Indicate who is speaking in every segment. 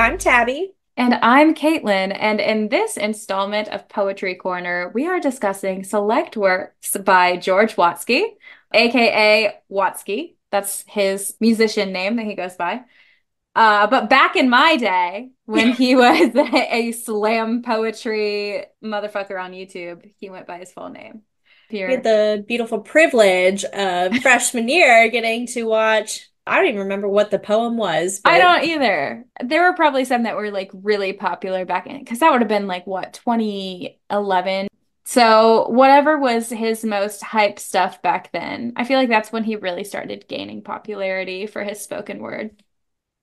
Speaker 1: I'm Tabby.
Speaker 2: And I'm Caitlin, and in this installment of Poetry Corner, we are discussing select works by George Watsky, aka Watsky. That's his musician name that he goes by. But back in my day, when he was a slam poetry motherfucker on YouTube, he went by his full name.
Speaker 1: We had
Speaker 2: Here,
Speaker 1: the beautiful privilege of freshman year getting to watch. I don't even remember what the poem was,
Speaker 2: I
Speaker 1: but
Speaker 2: don't either. There were probably some that were like really popular back in, because that would have been like what, 2011. So whatever was his most hyped stuff back then, I feel like that's when he really started gaining popularity for his spoken word.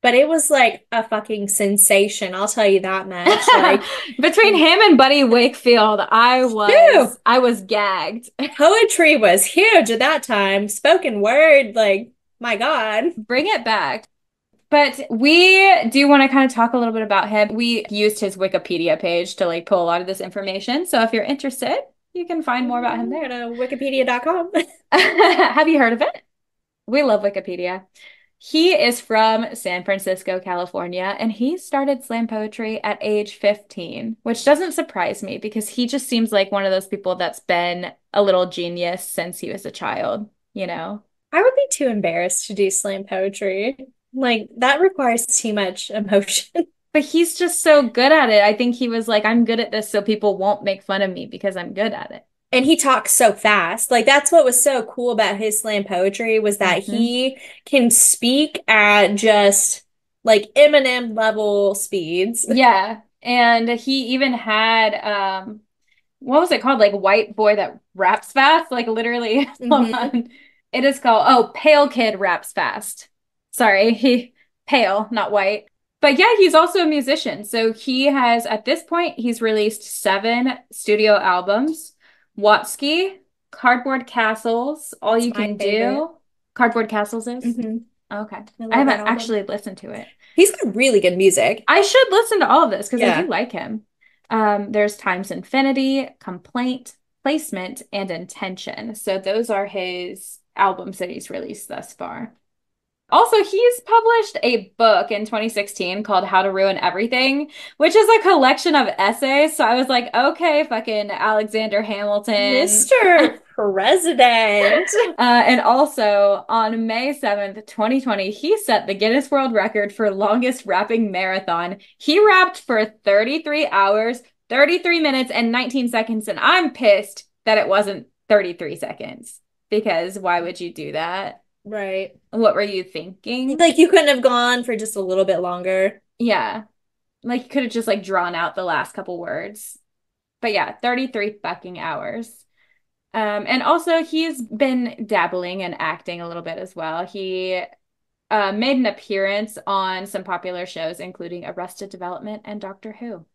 Speaker 1: it was like a fucking sensation. I'll tell you that much. Like,
Speaker 2: Between him and Buddy Wakefield, I
Speaker 1: phew,
Speaker 2: was I was gagged.
Speaker 1: poetry was huge at that time. Spoken word, like, my God.
Speaker 2: Bring it back. But we do want to kind of talk a little bit about him. We used his Wikipedia page to like pull a lot of this information. So if you're interested, you can find more about him
Speaker 1: Go
Speaker 2: there.
Speaker 1: to wikipedia.com.
Speaker 2: Have you heard of it? We love Wikipedia. He is from San Francisco, California, and he started slam poetry at age 15, which doesn't surprise me because he just seems like one of those people that's been a little genius since he was a child, you know?
Speaker 1: I would be too embarrassed to do slam poetry. Like, that requires too much emotion.
Speaker 2: But he's just so good at it. I think he was like, I'm good at this, so people won't make fun of me because I'm good at it.
Speaker 1: And he talks so fast. Like that's what was so cool about his slam poetry was that
Speaker 2: Hmm.
Speaker 1: he can speak at just like Eminem level speeds.
Speaker 2: Yeah. And he even had what was it called? Like white boy that raps fast? Like literally, hold
Speaker 1: Hmm.
Speaker 2: on. It is called pale kid raps fast. Sorry, he pale, not white. But yeah, he's also a musician. So he has at this point he's released 7 studio albums. Watsky, Cardboard Castles, All
Speaker 1: That's
Speaker 2: You
Speaker 1: my
Speaker 2: Can
Speaker 1: favorite.
Speaker 2: Do. Cardboard Castles is?
Speaker 1: Hmm.
Speaker 2: Okay.
Speaker 1: I
Speaker 2: I
Speaker 1: love that
Speaker 2: haven't
Speaker 1: album.
Speaker 2: actually listened to it.
Speaker 1: He's got really good music.
Speaker 2: I should listen to all of this because I do
Speaker 1: Yeah.
Speaker 2: like him. There's Times Infinity, Complaint, Placement, and Intention. So those are his albums that he's released thus far. Also, he's published a book in 2016 called How to Ruin Everything, which is a collection of essays. So I was like, okay, fucking Alexander Hamilton.
Speaker 1: Mr. President.
Speaker 2: And also on May 7th, 2020, he set the Guinness World Record for longest rapping marathon. He rapped for 33 hours, 33 minutes, and 19 seconds. And I'm pissed that it wasn't 33 seconds because why would you do that?
Speaker 1: Right.
Speaker 2: What were you thinking?
Speaker 1: Like you couldn't have gone for just a little bit longer.
Speaker 2: Yeah, like you could have just like drawn out the last couple words. But yeah, 33 fucking hours. And also he's been dabbling and acting a little bit as well. He made an appearance on some popular shows, including Arrested Development and Doctor Who.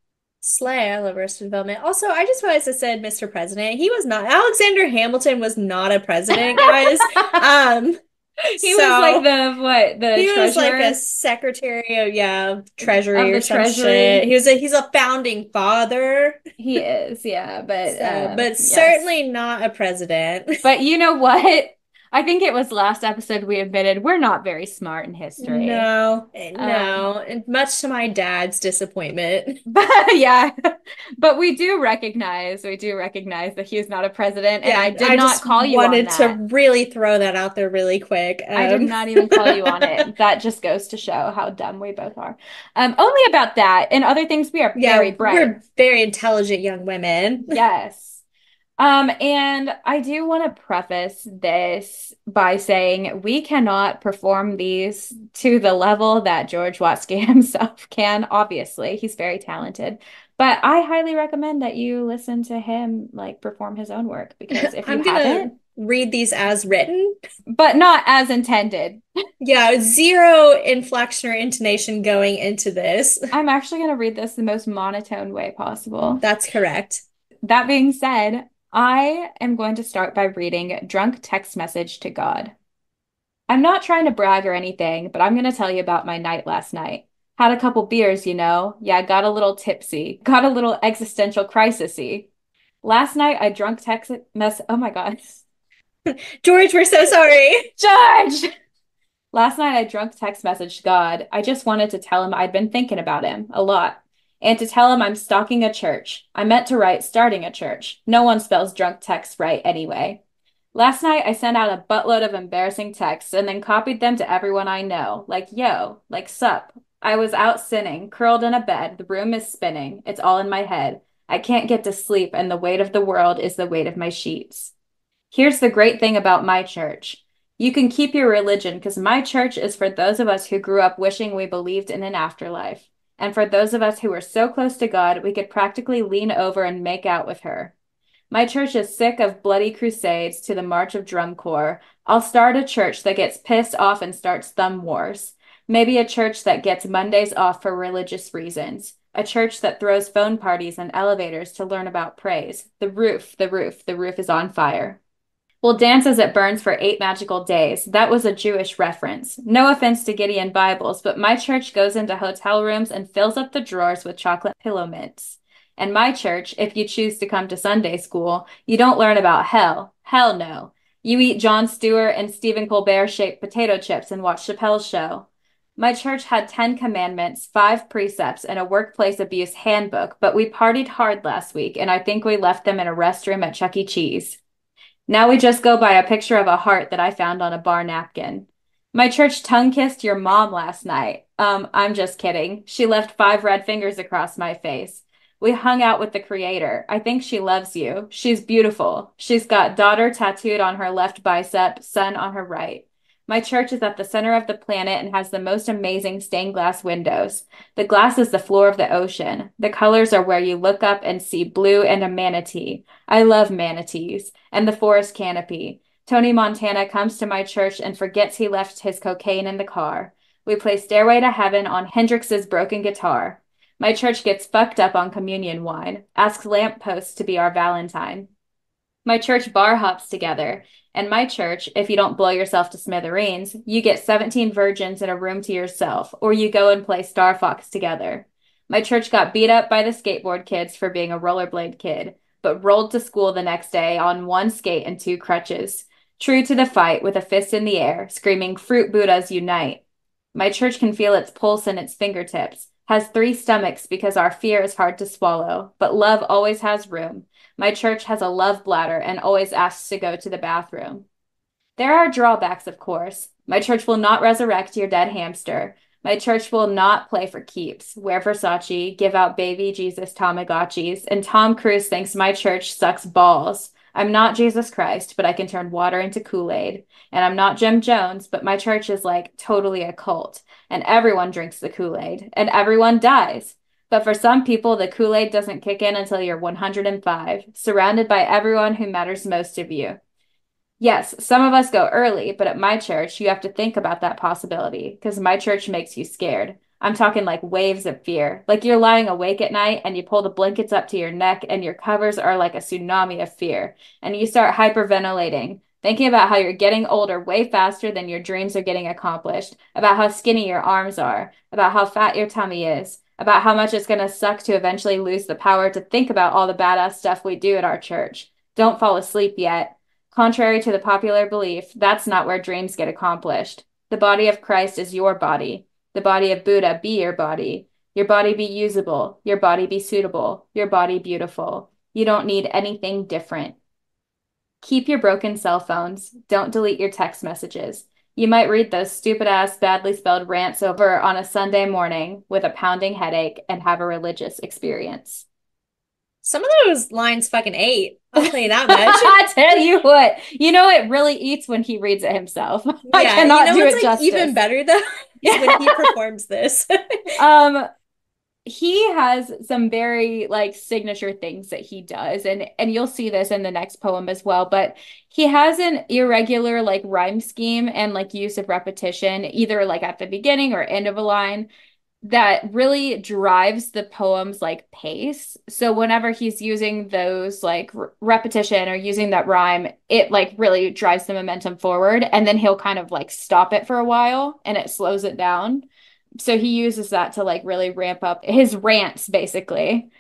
Speaker 1: Slay, I love Arrested Development. Also, I just realized I said Mr. President. He was not, Alexander Hamilton was not a president, guys. Um,
Speaker 2: He was like
Speaker 1: so
Speaker 2: the
Speaker 1: he was like a
Speaker 2: treasurer
Speaker 1: secretary of, yeah,
Speaker 2: of
Speaker 1: treasury or
Speaker 2: the
Speaker 1: some shit.
Speaker 2: treasury.
Speaker 1: He's a founding father.
Speaker 2: He is, yeah, but
Speaker 1: So, but
Speaker 2: yes.
Speaker 1: certainly not a president.
Speaker 2: But you know what? I think it was last episode we admitted we're not very smart in history.
Speaker 1: No,
Speaker 2: Um,
Speaker 1: no, and much to my dad's disappointment.
Speaker 2: But yeah, but we do recognize that he is not a president, and I
Speaker 1: Yeah,
Speaker 2: did
Speaker 1: I
Speaker 2: not
Speaker 1: just
Speaker 2: call you on
Speaker 1: wanted to
Speaker 2: that.
Speaker 1: really throw that out there really quick.
Speaker 2: I did not even call you on it. That just goes to show how dumb we both are. Only about that. In other things, we are very
Speaker 1: Yeah,
Speaker 2: bright.
Speaker 1: we're very intelligent young women.
Speaker 2: Yes. And I do want to preface this by saying we cannot perform these to the level that George Watsky himself can. Obviously, he's very talented. But I highly recommend that you listen to him like perform his own work because if you
Speaker 1: I'm gonna
Speaker 2: haven't,
Speaker 1: read these as written.
Speaker 2: but not as intended,
Speaker 1: Yeah, zero inflection or intonation going into this.
Speaker 2: I'm actually going to read this the most monotone way possible.
Speaker 1: That's correct.
Speaker 2: That being said, I am going to start by reading Drunk Text Message to God. I'm not trying to brag or anything, but I'm going to tell you about my night last night. Had a couple beers, you know. Yeah, got a little tipsy. Got a little existential crisisy. Last night I drunk text mess. Oh my God.
Speaker 1: George, we're so sorry.
Speaker 2: Judge! Last night I drunk text messaged God. I just wanted to tell him I'd been thinking about him a lot. And to tell him I'm stalking a church. I meant to write starting a church. No one spells drunk text right anyway. Last night I sent out a buttload of embarrassing texts and then copied them to everyone I know, like yo, like sup. I was out sinning, curled in a bed, the room is spinning, it's all in my head. I can't get to sleep, and the weight of the world is the weight of my sheets. Here's the great thing about my church. You can keep your religion because my church is for those of us who grew up wishing we believed in an afterlife, and for those of us who were so close to God we could practically lean over and make out with her. My church is sick of bloody crusades to the march of drum corps. I'll start a church that gets pissed off and starts thumb wars. Maybe a church that gets Mondays off for religious reasons. A church that throws phone parties and elevators to learn about praise. The roof is on fire. We'll dance as it burns for 8 magical days. That was a Jewish reference. No offense to Gideon Bibles, but my church goes into hotel rooms and fills up the drawers with chocolate pillow mints. And my church, if you choose to come to Sunday school, you don't learn about hell. Hell no. You eat Jon Stewart and Stephen Colbert shaped potato chips and watch Chappelle's show. My church had 10 commandments, 5 precepts, and a workplace abuse handbook, but we partied hard last week, and I think we left them in a restroom at Chuck E. Cheese. Now we just go by a picture of a heart that I found on a bar napkin. My church tongue-kissed your mom last night. I'm just kidding. She left 5 red fingers across my face. We hung out with the creator. I think she loves you. She's beautiful. She's got daughter tattooed on her left bicep, son on her right. My church is at the center of the planet and has the most amazing stained glass windows. The glass is the floor of the ocean. The colors are where you look up and see blue and a manatee. I love manatees. And the forest canopy. Tony Montana comes to my church and forgets he left his cocaine in the car. We play Stairway to Heaven on Hendrix's broken guitar. My church gets fucked up on communion wine, asks lampposts to be our Valentine. My church bar hops together. And my church, if you don't blow yourself to smithereens, you get 17 virgins in a room to yourself, or you go and play Star Fox together. My church got beat up by the skateboard kids for being a rollerblade kid, but rolled to school the next day on 1 skate and 2 crutches, true to the fight with a fist in the air, screaming, Fruit Buddhas unite. My church can feel its pulse in its fingertips, has 3 stomachs because our fear is hard to swallow, but love always has room. My church has a love bladder and always asks to go to the bathroom. There are drawbacks, of course. My church will not resurrect your dead hamster. My church will not play for keeps, wear Versace, give out baby Jesus Tamagotchis, and Tom Cruise thinks my church sucks balls. I'm not Jesus Christ, but I can turn water into Kool-Aid. And I'm not Jim Jones, but my church is like totally a cult. And everyone drinks the Kool-Aid, and everyone dies. But for some people, the Kool-Aid doesn't kick in until you're 105, surrounded by everyone who matters most of you. Yes, some of us go early, but at my church, you have to think about that possibility because my church makes you scared. I'm talking like waves of fear. Like you're lying awake at night and you pull the blankets up to your neck and your covers are like a tsunami of fear. And you start hyperventilating, thinking about how you're getting older way faster than your dreams are getting accomplished, about how skinny your arms are, about how fat your tummy is, about how much it's going to suck to eventually lose the power to think about all the badass stuff we do at our church. Don't fall asleep yet. Contrary to the popular belief, that's not where dreams get accomplished. The body of Christ is your body. The body of Buddha be your body. Your body be usable. Your body be suitable. Your body beautiful. You don't need anything different. Keep your broken cell phones. Don't delete your text messages. You might read those stupid-ass, badly spelled rants over on a Sunday morning with a pounding headache and have a religious experience.
Speaker 1: Some of those lines fucking ate. I'll tell you that much.
Speaker 2: I tell you what, it really eats when he reads it himself. I
Speaker 1: Yeah, you
Speaker 2: cannot
Speaker 1: know
Speaker 2: do
Speaker 1: what's
Speaker 2: it
Speaker 1: like
Speaker 2: justice.
Speaker 1: even better though is when he performs this.
Speaker 2: Um, he has some very like signature things that he does, and you'll see this in the next poem as well, but he has an irregular like rhyme scheme and like use of repetition, either like at the beginning or end of a line that really drives the poem's like pace. So whenever he's using those like repetition or using that rhyme, it like really drives the momentum forward. And then he'll kind of like stop it for a while and it slows it down. So he uses that to like really ramp up his rants basically.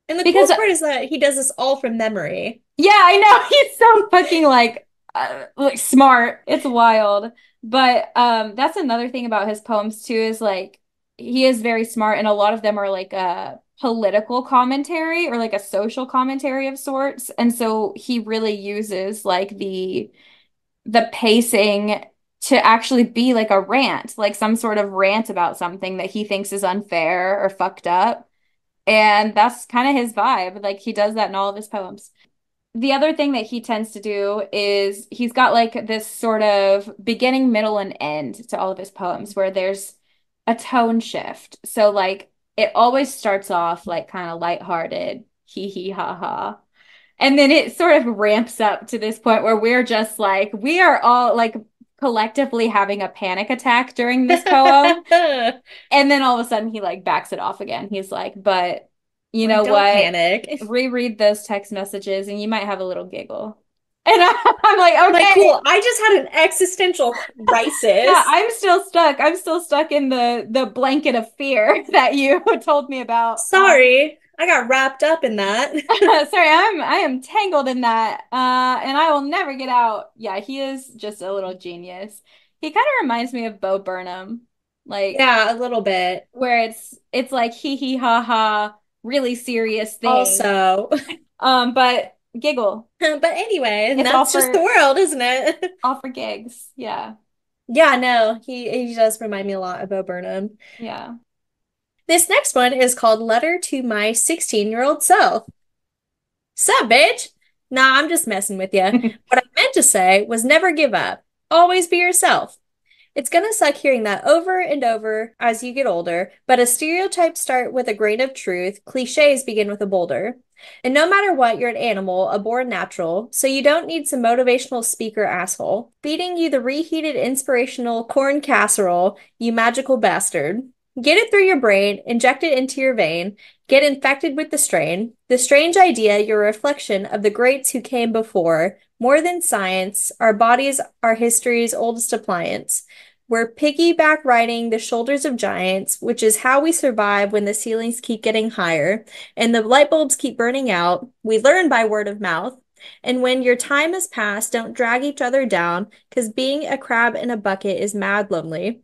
Speaker 1: And the
Speaker 2: Because
Speaker 1: coolest part is that he does this all from memory.
Speaker 2: yeah, I know he's so fucking like like smart. It's wild. But that's another thing about his poems too is like he is very smart and a lot of them are like a political commentary or like a social commentary of sorts. And so he really uses like the pacing to actually be like a rant, like some sort of rant about something that he thinks is unfair or fucked up. And that's kind of his vibe. Like he does that in all of his poems. The other thing that he tends to do is he's got like this sort of beginning, middle, and end to all of his poems where there's a tone shift. So like it always starts off like kind of lighthearted, hee hee ha ha. And then it sort of ramps up to this point where we're just like, we are all like collectively having a panic attack during this poem. And then all of a sudden he like backs it off again. He's like, but you
Speaker 1: Like,
Speaker 2: know
Speaker 1: don't
Speaker 2: what?
Speaker 1: panic.
Speaker 2: Reread those text messages and you might have a little giggle. And I'm like,
Speaker 1: Like,
Speaker 2: okay,
Speaker 1: cool. I just had an existential
Speaker 2: yeah,
Speaker 1: crisis.
Speaker 2: I'm still stuck. I'm still stuck in the blanket of fear that you told me about.
Speaker 1: Sorry, I got wrapped up in that.
Speaker 2: Sorry, I am tangled in that. And I will never get out. Yeah, he is just a little genius. He kind of reminds me of Bo Burnham. Like
Speaker 1: Yeah, a little bit.
Speaker 2: where it's like hee hee ha ha, really serious thing.
Speaker 1: Also,
Speaker 2: But giggle.
Speaker 1: but anyway, and
Speaker 2: It's all
Speaker 1: that's just the
Speaker 2: for
Speaker 1: world, isn't it?
Speaker 2: all for gigs. Yeah.
Speaker 1: Yeah, no, he does remind me a lot of Bo Burnham.
Speaker 2: Yeah.
Speaker 1: This next one is called Letter to My 16-Year-Old Self. Sup, bitch? Nah, I'm just messing with you. What I meant to say was never give up. Always be yourself. It's gonna suck hearing that over and over as you get older, but as stereotypes start with a grain of truth, cliches begin with a boulder. And no matter what, you're an animal, a born natural, so you don't need some motivational speaker asshole feeding you the reheated inspirational corn casserole, you magical bastard. Get it through your brain, inject it into your vein, get infected with the strain. The strange idea, you're a reflection of the greats who came before. More than science, our bodies are history's oldest appliance. We're piggyback riding the shoulders of giants, which is how we survive when the ceilings keep getting higher and the light bulbs keep burning out. We learn by word of mouth. And when your time has passed, don't drag each other down, because being a crab in a bucket is mad lonely.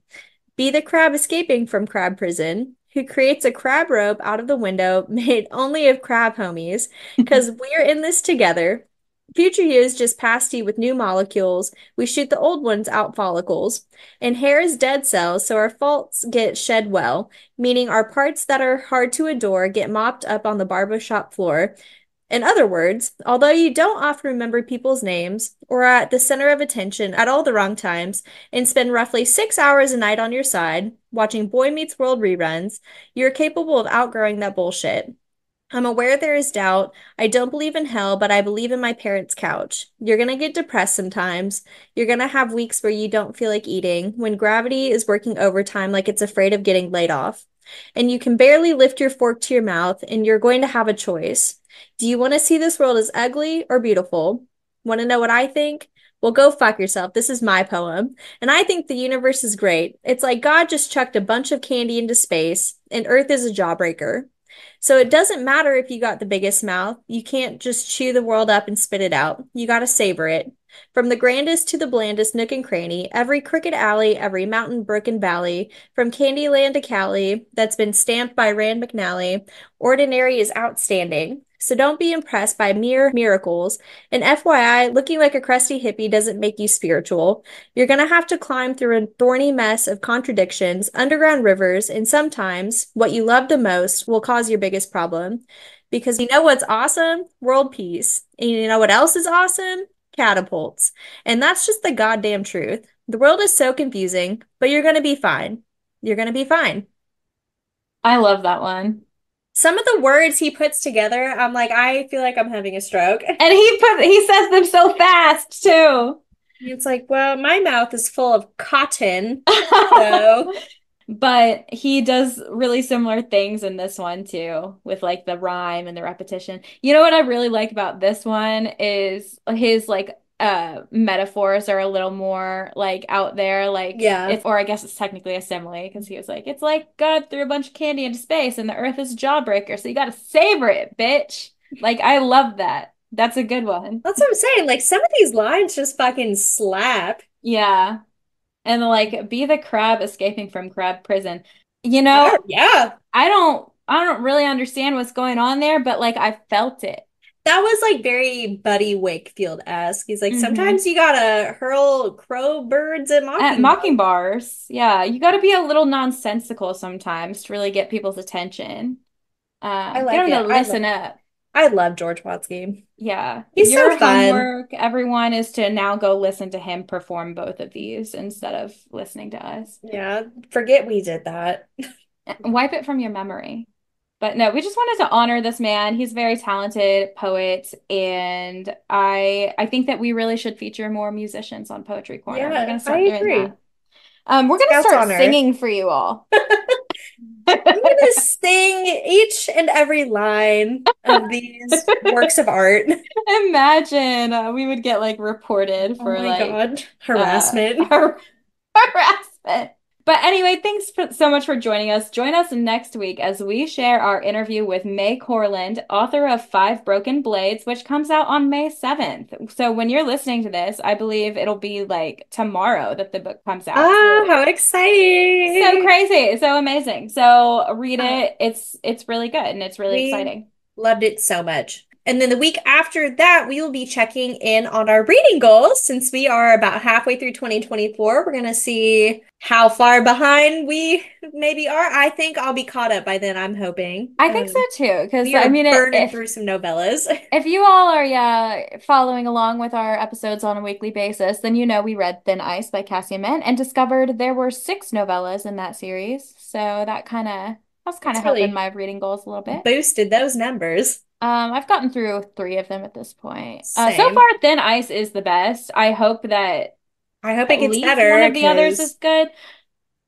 Speaker 1: Be the crab escaping from crab prison, who creates a crab rope out of the window made only of crab homies, because we're in this together. Future years just past you with new molecules. We shoot the old ones out follicles. And hair is dead cells, so our faults get shed well, meaning our parts that are hard to adore get mopped up on the barbershop floor. In other words, although you don't often remember people's names or are at the center of attention at all the wrong times and spend roughly 6 hours a night on your side watching Boy Meets World reruns, you're capable of outgrowing that bullshit. I'm aware there is doubt. I don't believe in hell, but I believe in my parents' couch. You're gonna get depressed sometimes. You're gonna have weeks where you don't feel like eating, when gravity is working overtime like it's afraid of getting laid off. And you can barely lift your fork to your mouth, and you're going to have a choice. Do you want to see this world as ugly or beautiful? Want to know what I think? Well, go fuck yourself. This is my poem. And I think the universe is great. It's like God just chucked a bunch of candy into space, and Earth is a jawbreaker. So it doesn't matter if you got the biggest mouth. You can't just chew the world up and spit it out. You got to savor it. From the grandest to the blandest nook and cranny, every crooked alley, every mountain, brook, and valley, from Candyland to Cali, that's been stamped by Rand McNally, ordinary is outstanding. So don't be impressed by mere miracles. And FYI, looking like a crusty hippie doesn't make you spiritual. You're going to have to climb through a thorny mess of contradictions, underground rivers, and sometimes what you love the most will cause your biggest problem. Because you know what's awesome? World peace. And you know what else is awesome? Catapults. And that's just the goddamn truth. The world is so confusing, but you're going to be fine. You're going to be fine.
Speaker 2: I love that one.
Speaker 1: Some of the words he puts together, I'm like, I feel like I'm having a stroke.
Speaker 2: And he says them so fast too.
Speaker 1: It's like, well, my mouth is full of cotton. So,
Speaker 2: But he does really similar things in this one too, with like the rhyme and the repetition. You know what I really like about this one is his like metaphors are a little more like out there, like
Speaker 1: yeah.
Speaker 2: it's or I guess it's technically a simile because he was like, it's like God threw a bunch of candy into space and the earth is a jawbreaker, so you gotta savor it, bitch. Like I love that. That's a good one.
Speaker 1: That's what I'm saying. Like some of these lines just fucking slap.
Speaker 2: Yeah. And like be the crab escaping from crab prison.
Speaker 1: Oh, yeah.
Speaker 2: I don't really understand what's going on there, but like I felt it.
Speaker 1: That was like very Buddy Wakefield-esque. He's like,
Speaker 2: Hmm.
Speaker 1: sometimes you gotta hurl crow birds at
Speaker 2: At
Speaker 1: mockingbirds.
Speaker 2: mocking bars, yeah, you got to be a little nonsensical sometimes to really get people's attention.
Speaker 1: I
Speaker 2: Get
Speaker 1: like
Speaker 2: them to
Speaker 1: it.
Speaker 2: listen up.
Speaker 1: I love George Watsky.
Speaker 2: Yeah,
Speaker 1: He's so
Speaker 2: your
Speaker 1: fun.
Speaker 2: homework, everyone, is to now go listen to him perform both of these instead of listening to us.
Speaker 1: Yeah, forget we did that.
Speaker 2: Wipe it from your memory. But no, we just wanted to honor this man. He's a very talented poet, and I think that we really should feature more musicians on Poetry Corner. We're
Speaker 1: Yeah,
Speaker 2: gonna
Speaker 1: I
Speaker 2: start doing
Speaker 1: agree.
Speaker 2: that. We're gonna
Speaker 1: Scout's
Speaker 2: start
Speaker 1: honor.
Speaker 2: singing for you all.
Speaker 1: I'm gonna sing each and every line of these works of art.
Speaker 2: Imagine we would get like reported
Speaker 1: Oh
Speaker 2: for
Speaker 1: my
Speaker 2: like
Speaker 1: God, harassment.
Speaker 2: harassment. But anyway, so much for joining us. Join us next week as we share our interview with May Corland, author of Five Broken Blades, which comes out on May 7th. So when you're listening to this, I believe it'll be like tomorrow that the book comes out.
Speaker 1: Ah,
Speaker 2: So
Speaker 1: how
Speaker 2: so
Speaker 1: exciting!
Speaker 2: crazy, so amazing. So read
Speaker 1: Uh,
Speaker 2: it. It's really good and it's really
Speaker 1: we
Speaker 2: exciting.
Speaker 1: loved it so much. And then the week after that, we will be checking in on our reading goals since we are about halfway through 2024. We're going to see how far behind we maybe are. I think I'll be caught up by then, I'm hoping.
Speaker 2: I think so too, because
Speaker 1: We
Speaker 2: I
Speaker 1: are
Speaker 2: mean,
Speaker 1: burning through some novellas.
Speaker 2: if you all are, yeah, following along with our episodes on a weekly basis, then you know we read Thin Ice by Cassia Mint and discovered there were six novellas in that series. So that's kind of
Speaker 1: It's
Speaker 2: helping
Speaker 1: really
Speaker 2: my reading goals a little bit.
Speaker 1: boosted those numbers.
Speaker 2: I've gotten through three of them at this point. So
Speaker 1: Same.
Speaker 2: far, Thin Ice is the best. I hope that
Speaker 1: I hope it
Speaker 2: at
Speaker 1: gets
Speaker 2: least one
Speaker 1: better
Speaker 2: of the others is
Speaker 1: because
Speaker 2: good.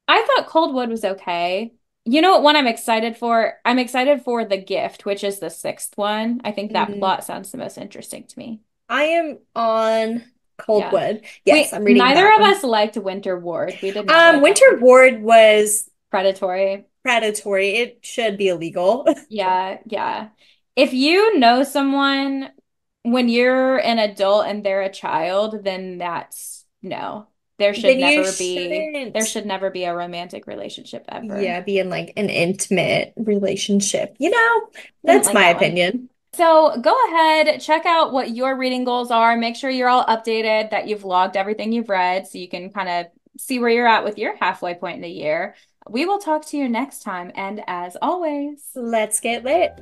Speaker 2: I thought Coldwood was okay. You know what one I'm excited for? I'm excited for The Gift, which is the sixth one. I think that plot sounds the most interesting to me.
Speaker 1: I am on
Speaker 2: Yeah.
Speaker 1: Coldwood. Yes, I'm reading
Speaker 2: Neither
Speaker 1: that
Speaker 2: of
Speaker 1: one.
Speaker 2: us liked Winter Ward. We did not like that
Speaker 1: Winter
Speaker 2: one.
Speaker 1: Ward was
Speaker 2: Predatory.
Speaker 1: predatory. It should be illegal.
Speaker 2: Yeah, yeah. If you know someone when you're an adult and they're a child, then that's no.
Speaker 1: Then you
Speaker 2: There
Speaker 1: shouldn't,
Speaker 2: should never be a romantic relationship ever.
Speaker 1: yeah, be in like an intimate relationship.
Speaker 2: Didn't
Speaker 1: That's
Speaker 2: like
Speaker 1: my
Speaker 2: that one.
Speaker 1: opinion.
Speaker 2: So go ahead, check out what your reading goals are. Make sure you're all updated, that you've logged everything you've read so you can kind of see where you're at with your halfway point in the year. We will talk to you next time. And as always,
Speaker 1: Let's get lit.